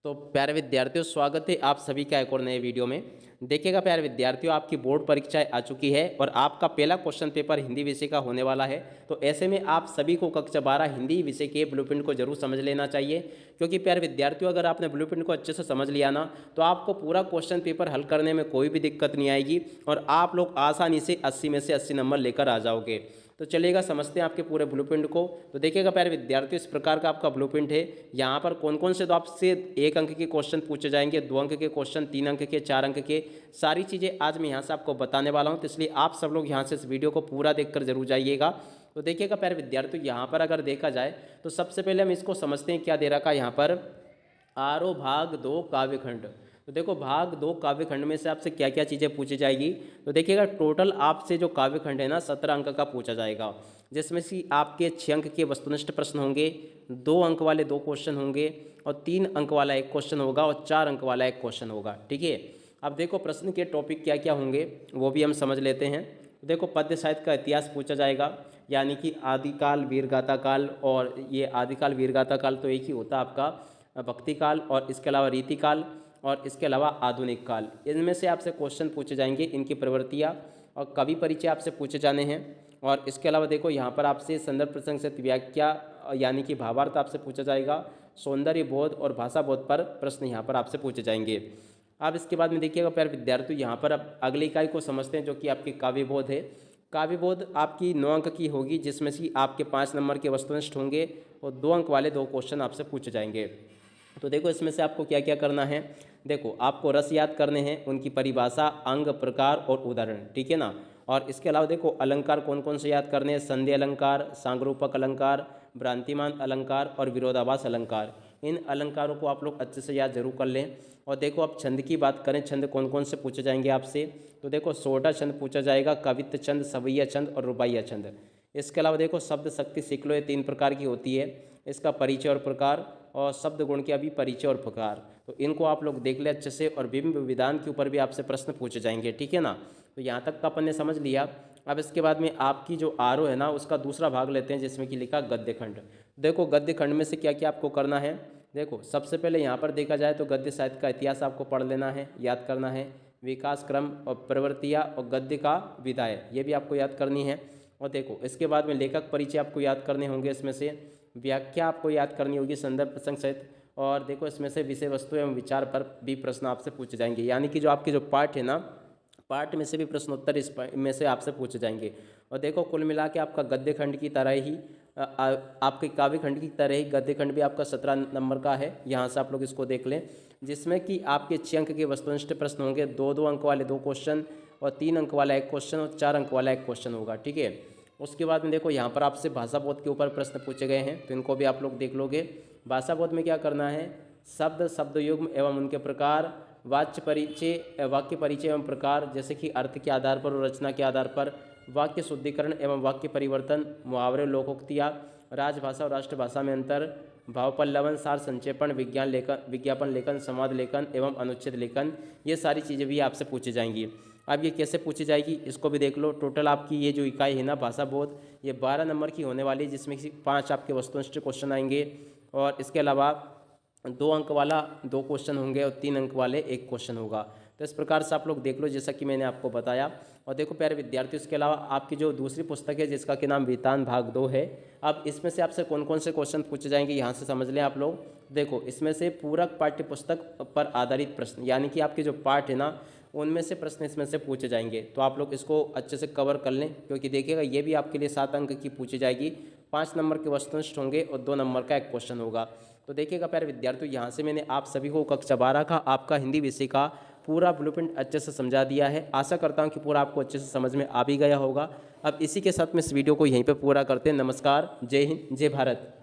तो प्यारे विद्यार्थियों, स्वागत है आप सभी का एक और नए वीडियो में। देखिएगा प्यारे विद्यार्थियों, आपकी बोर्ड परीक्षाएं आ चुकी है और आपका पहला क्वेश्चन पेपर हिंदी विषय का होने वाला है। तो ऐसे में आप सभी को कक्षा 12 हिंदी विषय के ब्लूप्रिंट को जरूर समझ लेना चाहिए, क्योंकि प्यारे विद्यार्थियों अगर आपने ब्लूप्रिंट को अच्छे से समझ लिया ना तो आपको पूरा क्वेश्चन पेपर हल करने में कोई भी दिक्कत नहीं आएगी और आप लोग आसानी से 80 में से 80 नंबर लेकर आ जाओगे। तो चलिएगा समझते हैं आपके पूरे ब्लूप्रिंट को। तो देखिएगा प्यारे विद्यार्थियों, इस प्रकार का आपका ब्लूप्रिंट है। यहाँ पर कौन कौन से तो आपसे 1 अंक के क्वेश्चन पूछे जाएंगे, 2 अंक के क्वेश्चन, 3 अंक के, 4 अंक के, सारी चीज़ें आज मैं यहाँ से आपको बताने वाला हूँ। तो इसलिए आप सब लोग यहाँ से इस वीडियो को पूरा देखकर जरूर जाइएगा। तो देखिएगा प्यारे विद्यार्थियों, यहाँ पर अगर देखा जाए तो सबसे पहले हम इसको समझते हैं क्या दे रखा है यहाँ पर। आरो भाग 2 काव्यखंड। तो देखो भाग 2 काव्यखंड में से आपसे क्या क्या चीज़ें पूछी जाएगी। तो देखिएगा टोटल आपसे जो काव्यखंड है ना 17 अंक का पूछा जाएगा, जिसमें से आपके 6 अंक के वस्तुनिष्ठ प्रश्न होंगे, 2 अंक वाले 2 क्वेश्चन होंगे और 3 अंक वाला 1 क्वेश्चन होगा और 4 अंक वाला 1 क्वेश्चन होगा। ठीक है, अब देखो प्रश्न के टॉपिक क्या क्या होंगे वो भी हम समझ लेते हैं। देखो पद्य साहित्य का इतिहास पूछा जाएगा, यानी कि आदिकाल, वीरगाथा काल, और ये आदिकाल वीरगाथा काल तो एक ही होता है आपका, भक्ति काल, और इसके अलावा रीतिकाल, और इसके अलावा आधुनिक काल। इनमें से आपसे क्वेश्चन पूछे जाएंगे, इनकी प्रवृत्तियाँ और कवि परिचय आपसे पूछे जाने हैं। और इसके अलावा देखो यहाँ पर आपसे संदर्भ प्रसंग से व्याख्या यानी कि भावार्थ आपसे पूछा जाएगा, सौंदर्य बोध और भाषा बोध पर प्रश्न यहाँ पर आपसे पूछे जाएंगे। अब इसके बाद में देखिएगा प्यारे विद्यार्थी, यहाँ पर अब अगली इकाई को समझते हैं जो कि आपकी काव्य बोध है। काव्य बोध आपकी 9 अंक की होगी, जिसमें से आपके 5 नंबर के वस्तुनिष्ठ होंगे और 2 अंक वाले 2 क्वेश्चन आपसे पूछे जाएंगे। तो देखो इसमें से आपको क्या क्या करना है। देखो आपको रस याद करने हैं, उनकी परिभाषा, अंग, प्रकार और उदाहरण। ठीक है ना। और इसके अलावा देखो अलंकार कौन कौन से याद करने हैं। संधि अलंकार, सांगरूपक अलंकार, भ्रांतिमान अलंकार और विरोधाभास अलंकार। इन अलंकारों को आप लोग अच्छे से याद जरूर कर लें। और देखो अब छंद की बात करें, छंद कौन कौन से पूछे जाएंगे आपसे। तो देखो सोडा छंद पूछा जाएगा, कवित्त छंद, सवैया छंद और रुबाइया छंद। इसके अलावा देखो शब्द शक्ति सीख लो, ये 3 प्रकार की होती है, इसका परिचय और प्रकार, और शब्द गुण के अभी परिचय और प्रकार। तो इनको आप लोग देख ले अच्छे से, और बिंब विधान के ऊपर भी आपसे प्रश्न पूछे जाएंगे। ठीक है ना। तो यहाँ तक का अपन ने समझ लिया। अब इसके बाद में आपकी जो आरो है ना उसका दूसरा भाग लेते हैं, जिसमें कि लिखा गद्य खंड। देखो गद्य खंड में से क्या क्या आपको करना है। देखो सबसे पहले यहाँ पर देखा जाए तो गद्य साहित्य का इतिहास आपको पढ़ लेना है, याद करना है, विकास क्रम और प्रवृत्तियाँ और गद्य का विधाय, ये भी आपको याद करनी है। और देखो इसके बाद में लेखक परिचय आपको याद करने होंगे, इसमें से व्याख्या आपको याद करनी होगी, संदर्भ प्रसंग सहित। और देखो इसमें से विषय वस्तु एवं विचार पर भी प्रश्न आपसे पूछे जाएंगे, यानी कि जो आपके जो पाठ है ना, पाठ में से भी प्रश्नोत्तर इस में से आपसे पूछे जाएंगे। और देखो कुल मिला के आपका गद्य खंड की तरह ही आपके काव्य खंड की तरह ही गद्य खंड भी आपका 17 नंबर का है। यहाँ से आप लोग इसको देख लें, जिसमें कि आपके 6 अंक के वस्तुनिष्ठ प्रश्न होंगे, 2 अंक वाले 2 क्वेश्चन और 3 अंक वाला 1 क्वेश्चन और 4 अंक वाला 1 क्वेश्चन होगा। ठीक है। उसके बाद में देखो यहाँ पर आपसे भाषा बोध के ऊपर प्रश्न पूछे गए हैं, तो इनको भी आप लोग देख लोगे। भाषा बोध में क्या करना है, शब्द, शब्द युग्म एवं उनके प्रकार, वाच्य परिचय, वाक्य परिचय एवं प्रकार, जैसे कि अर्थ के आधार पर और रचना के आधार पर, वाक्य शुद्धिकरण एवं वाक्य परिवर्तन, मुहावरे, लोकोक्तियाँ, राजभाषा और राष्ट्रभाषा में अंतर, भाव पल्लवन, सार संक्षेपण, विज्ञान लेखन, विज्ञापन लेखन, संवाद लेखन एवं अनुच्छेद लेखन, ये सारी चीज़ें भी आपसे पूछी जाएंगी। अब ये कैसे पूछी जाएगी इसको भी देख लो। टोटल आपकी ये जो इकाई है ना भाषा बोध, ये 12 नंबर की होने वाली है, जिसमें कि 5 आपके वस्तुनिष्ठ क्वेश्चन आएंगे और इसके अलावा 2 अंक वाला 2 क्वेश्चन होंगे और 3 अंक वाले 1 क्वेश्चन होगा। तो इस प्रकार से आप लोग देख लो, जैसा कि मैंने आपको बताया। और देखो प्यारे विद्यार्थियों, इसके अलावा आपकी जो दूसरी पुस्तक है जिसका कि नाम वेतान भाग 2 है, अब इसमें से आपसे कौन कौन से क्वेश्चन पूछे जाएंगे यहाँ से समझ लें आप लोग। देखो इसमें से पूरक पाठ्य पुस्तक पर आधारित प्रश्न, यानी कि आपके जो पाठ है ना उनमें से प्रश्न इसमें से पूछे जाएंगे। तो आप लोग इसको अच्छे से कवर कर लें, क्योंकि देखिएगा ये भी आपके लिए 7 अंक की पूछी जाएगी, 5 नंबर के वस्तुनिष्ठ होंगे और 2 नंबर का 1 क्वेश्चन होगा। तो देखिएगा प्यारे विद्यार्थियों, यहाँ से मैंने आप सभी को कक्षा 12 का आपका हिंदी विषय का पूरा ब्लूप्रिंट अच्छे से समझा दिया है। आशा करता हूँ कि पूरा आपको अच्छे से समझ में आ भी गया होगा। अब इसी के साथ में इस वीडियो को यहीं पे पूरा करते हैं। नमस्कार, जय हिंद, जय भारत।